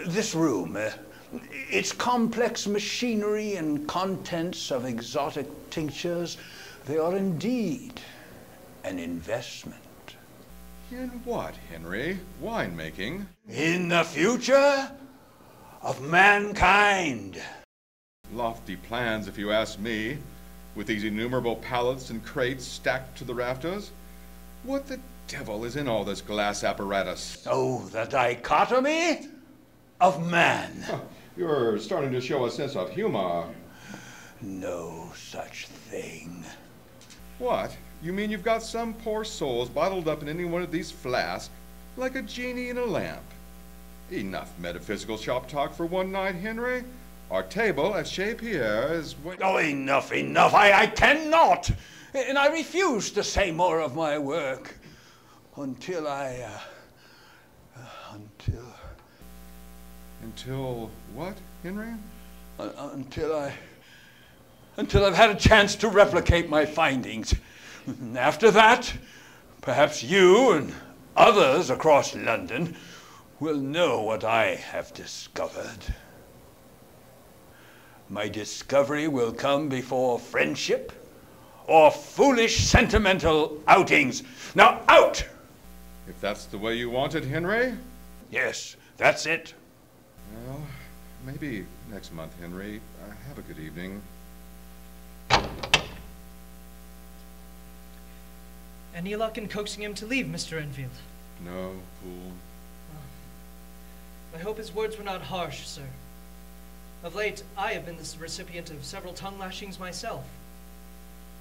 This room, its complex machinery and contents of exotic tinctures, they are indeed an investment. In what, Henry? Winemaking? In the future of mankind. Lofty plans, if you ask me, with these innumerable pallets and crates stacked to the rafters. What the devil is in all this glass apparatus? Oh, the dichotomy of man. You're starting to show a sense of humor. No such thing. What? You mean you've got some poor souls bottled up in any one of these flasks, like a genie in a lamp? Enough metaphysical shop talk for one night, Henry. Our table at Chez Pierre is... Oh, enough. I cannot. And I refuse to say more of my work until Until what, Henry? Until I've had a chance to replicate my findings. After that, perhaps you and others across London will know what I have discovered. My discovery will come before friendship or foolish sentimental outings. Now, out! If that's the way you want it, Henry? Yes, that's it. Well, maybe next month, Henry. Have a good evening. Any luck in coaxing him to leave, Mr. Enfield? No, fool. I hope his words were not harsh, sir. Of late, I have been the recipient of several tongue lashings myself.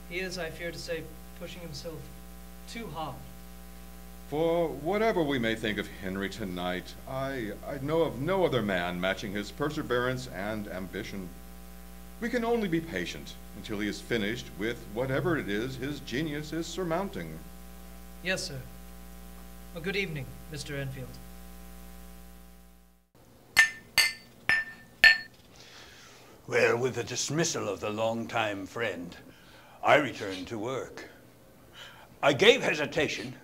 He is, I fear to say, pushing himself too hard. For whatever we may think of Henry tonight, I know of no other man matching his perseverance and ambition. We can only be patient until he is finished with whatever it is his genius is surmounting. Yes, sir. A good evening, Mr. Enfield. Well, with the dismissal of the longtime friend, I returned to work. I gave hesitation,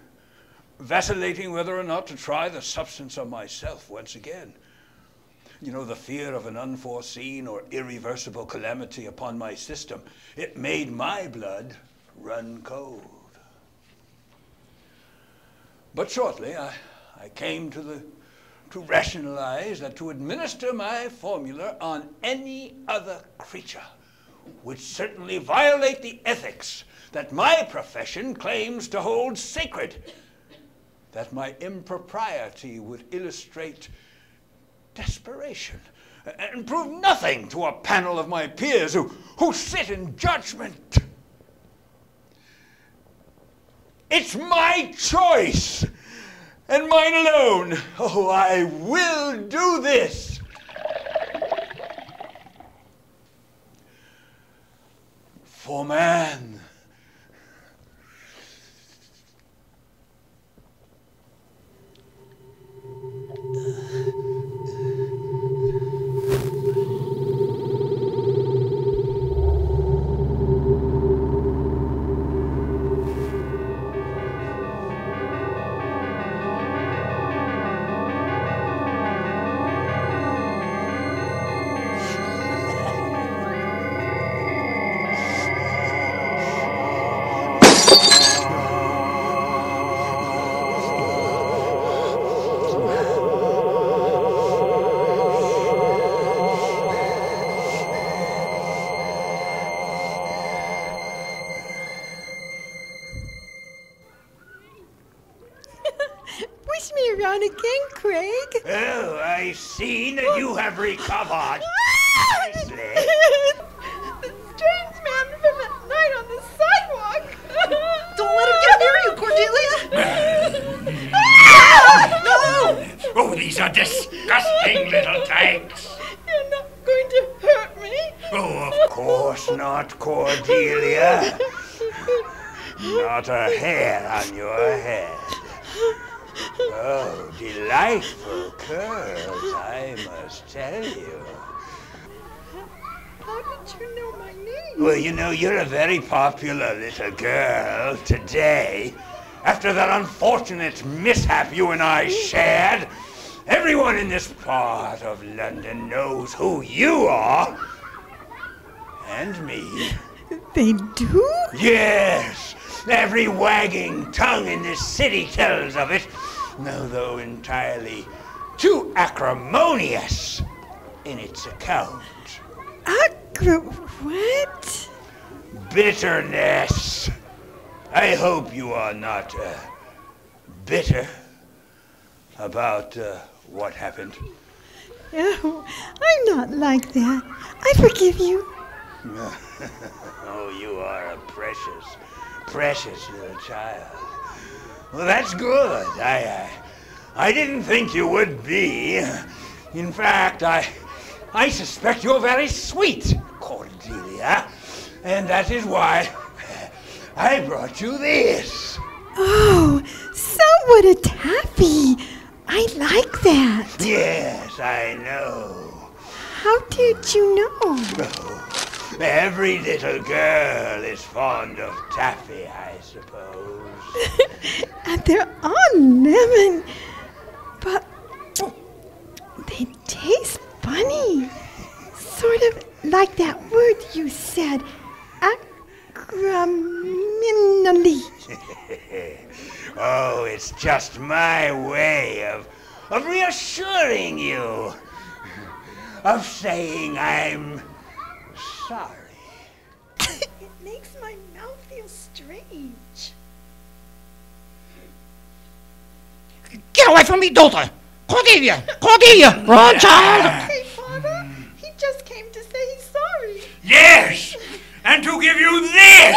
vacillating whether or not to try the substance of myself once again. You know, the fear of an unforeseen or irreversible calamity upon my system, it made my blood run cold. But shortly, I came to rationalize that to administer my formula on any other creature would certainly violate the ethics that my profession claims to hold sacred, that my impropriety would illustrate desperation and prove nothing to a panel of my peers who sit in judgment. It's my choice, and mine alone. Oh, I will do this. For man. I see that you have recovered. Nicely. The strange man from that night on the sidewalk. Don't let him get near you, Cordelia. No! Oh, these are disgusting little tanks. You're not going to hurt me. Oh, of course not, Cordelia. Not a hair on your head. Oh, delightful curls, I must tell you. How did you know my name? Well, you know, you're a very popular little girl today. After that unfortunate mishap you and I shared, Everyone in this part of London knows who you are. And me. They do? Yes. Every wagging tongue in this city tells of it, although entirely too acrimonious in its account. What? Bitterness. I hope you are not bitter about what happened. Oh, I'm not like that. I forgive you. Oh, you are a precious little child. Well, that's good. I didn't think you would be. In fact, I suspect you're very sweet, Cordelia. And that is why I brought you this. Oh, somewhat a taffy. I like that. Yes, I know. How did you know? Oh, every little girl is fond of taffy, I suppose. And they're on lemon. But they taste funny. Sort of like that word you said, acrimonially. Oh, it's just my way of reassuring you, of saying I'm sorry. It makes my mouth feel strange. Get away from me, daughter! Cordelia! Cordelia! Run, child! Hey, Father, he just came to say he's sorry. Yes, and to give you this.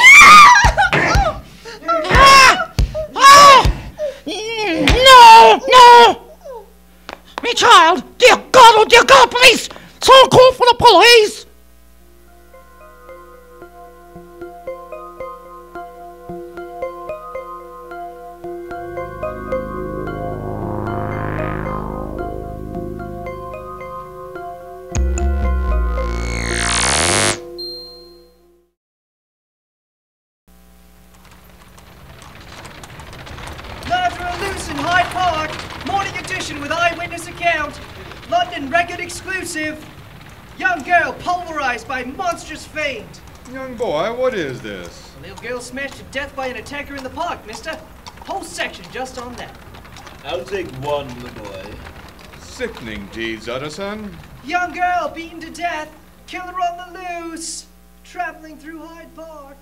No! Me child! Dear God, oh dear God, police! Someone call for the police! Murderer loose in Hyde Park. Morning edition with eyewitness account. London record exclusive. Young girl pulverized by monstrous faint. Young boy, what is this? A little girl smashed to death by an attacker in the park, mister. Whole section just on that. I'll take one, the boy. Sickening deeds, Utterson. Young girl beaten to death. Killer on the loose. Traveling through Hyde Park.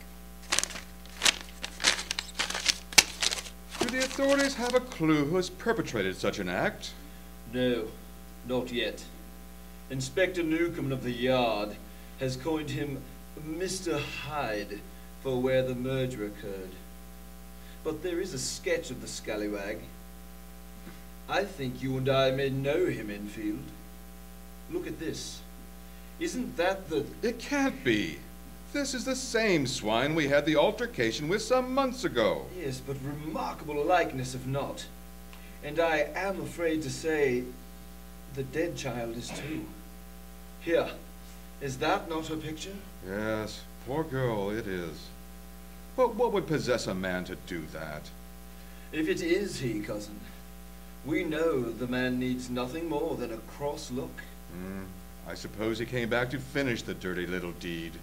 Do the authorities have a clue who has perpetrated such an act? No, not yet. Inspector Newcomb of the Yard has coined him Mr. Hyde for where the murder occurred. But there is a sketch of the scallywag. I think you and I may know him, Enfield. Look at this. Isn't that the... It can't be. This is the same swine we had the altercation with some months ago. Yes, but remarkable likeness if not. And I am afraid to say the dead child is too. Here, is that not her picture? Yes, poor girl, it is. But what would possess a man to do that? If it is he, cousin, we know the man needs nothing more than a cross look. I suppose he came back to finish the dirty little deed.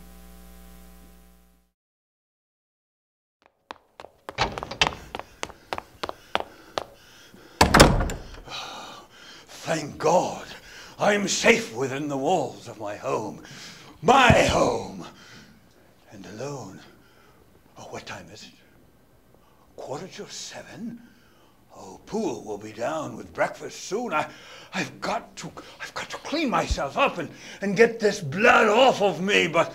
Thank God, I'm safe within the walls of my home. My home! And alone. Oh, what time is it? 7:15? Oh, Poole will be down with breakfast soon. I've got to clean myself up and get this blood off of me. But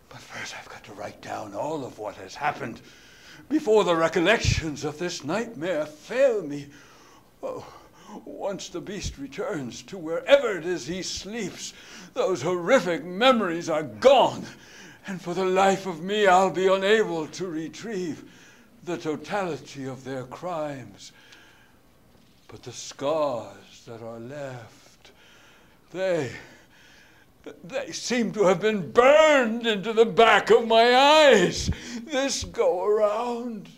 first I've got to write down all of what has happened before the recollections of this nightmare fail me. Oh, once the beast returns to wherever it is he sleeps, those horrific memories are gone, and for the life of me I'll be unable to retrieve the totality of their crimes. But the scars that are left, they seem to have been burned into the back of my eyes this go around.